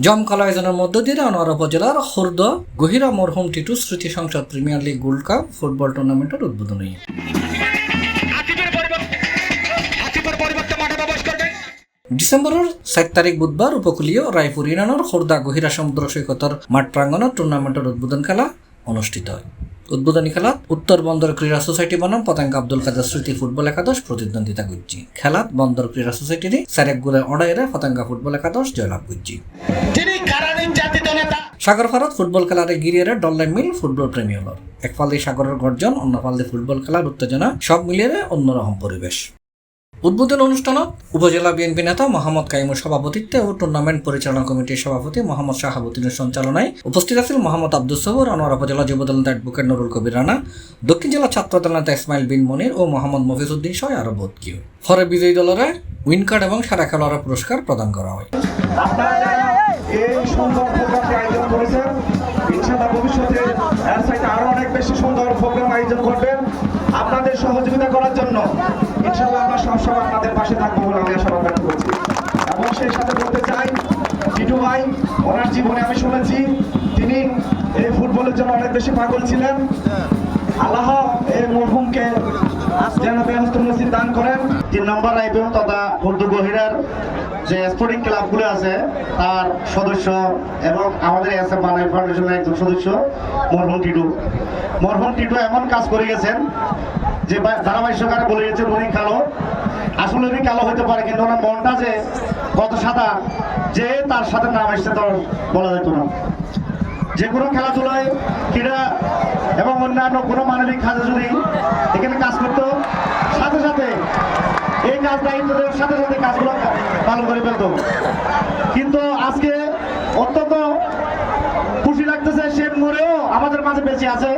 জমকালো আয়োজনের মধ্য দিয়ে আনোয়ারা উপজেলার খুর্দ গহিরা মরহুম টিটু স্মৃতি সংসদ premier league gold cup football টুর্নামেন্টের উদ্বোধনী। ডিসেম্বরের 7 তারিখ বুধবার উপকূলীয় রায়পুর ইউনিয়নের খুর্দা গহিরা সমুদ্র সৈকতের মাঠ প্রাঙ্গণত টুর্নামেন্টের উদ্বোধন খেলা অনুষ্ঠিত হয়। উদ্বোধনী খেলাত উত্তর বন্দর ক্রীড়া সোসাইটি বনাম পতেঙ্গা আব্দুল কাদের স্মৃতি ফুটবল একাদশ প্রতিদ্বন্দ্বিতা করছি। খেলাত বন্দর ক্রীড়া সোসাইটির সারেক গুলে অড়াইরে পতেঙ্গা ফুটবল একাদশ জয়লাভ করছি। সাগর ভারত ফুটবল খেলারে গিরিয়ারে ডল্লাই মিল ফুটবল প্রেমী হল। এক ফাল দিয়ে সাগরের গর্জন, অন্য ফাল দিয়ে ফুটবল খেলার উত্তেজনা, সব মিলিয়ে অন্যরকম পরিবেশ। উদ্বোধন অনুষ্ঠানত উপজেলা বিএনপি নেতা মোহাম্মদ কাইমুর সভাপতিত্বে ও টুর্নামেন্ট পরিচালনা কমিটির সভাপতি মোহাম্মদ শাহাবুদ্দিনের সঞ্চালনায় উপস্থিত আছেন মোহাম্মদ আব্দুস সবুর, আনোয়ারা উপজেলা যুবদল নেতা অ্যাডভোকেট নুরুল কবির রানা, দক্ষিণ জেলা ছাত্রদল নেতা ইসমাইল বিন মনির ও মোহাম্মদ মফিজউদ্দিন সহ আরো বহুত কেউ। পরে বিজয়ী দলরে উইন কার্ড এবং সারা খেলোয়াড় পুরস্কার প্রদান করা হয়। আরো অনেক বেশি সুন্দর প্রোগ্রাম আয়োজন করবেন। আপনাদের সহযোগিতা করার জন্য ইনশাআল্লাহ আমরা সবসময় আপনাদের পাশে থাকবো বলে আমি আশা ব্যক্ত করছি। এবং সেই সাথে বলতে চাই, টিটু ভাই ওনার জীবনে আমি শুনেছি তিনি এই ফুটবলের জন্য অনেক বেশি পাগল ছিলেন। আল্লাহ এই মরহুমকে যেন বেহেশত নসিব দান করেন। 3 নম্বর আইপিএম তথা উর্দু গহিরার যে স্পোর্টিং ক্লাবগুলো আছে তার সদস্য এবং আমাদের এসএম বানাই ফাউন্ডেশনের একজন সদস্য মরহুম টিটু এমন কাজ করে গেছেন যে ধারাবাহিক সরকারে বলে গেছেন উনি কালো, আসলে উনি কালো হতে পারে কিন্তু ওনার মনটা যে কত সাদা যে তার সাথে নাম এসছে তো বলা যেত না। যে কোনো খেলাধুলায় ক্রীড়া এবং অন্যান্য কোনো মানবিক কাজে যদি এখানে কাজ করতো সাথে সাথে এই কাজ দায়িত্বের সাথে সাথে কাজগুলো পালন করে ফেলতো। কিন্তু আজকে অত্যন্ত খুশি লাগতেছে সে মরেও আমাদের মাঝে বেঁচে আছে,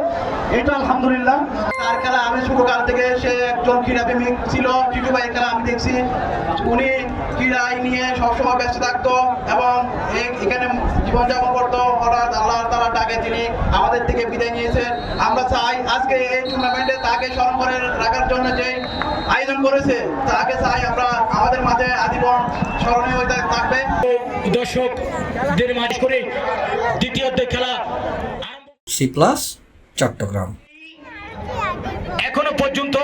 এটা আলহামদুলিল্লাহ। তার খেলা আমি ছোটকাল থেকে সে একজন ক্রীড়াপ্রেমিক ছিল। টিটু ভাইয়ের খেলা আমি দেখছি, উনি ক্রীড়ায় নিয়ে সবসময় ব্যস্ত থাকতো এবং এখানে জীবনযাপন করতো। হঠাৎ আল্লাহ তাআলা ডাকে তিনি আমাদের থেকে বিদায় নিয়েছেন। আমরা চাই আজকে এই টুর্নামেন্টে তাকে স্মরণ করে রাখার জন্য যে আয়োজন করেছে তাকে চাই আমরা আমাদের মাঝে আজীবন স্মরণীয় হয়ে থাকবে। দর্শকদের মাঝে করে দ্বিতীয় খেলা C+ চট্টগ্রাম এখনো পর্যন্ত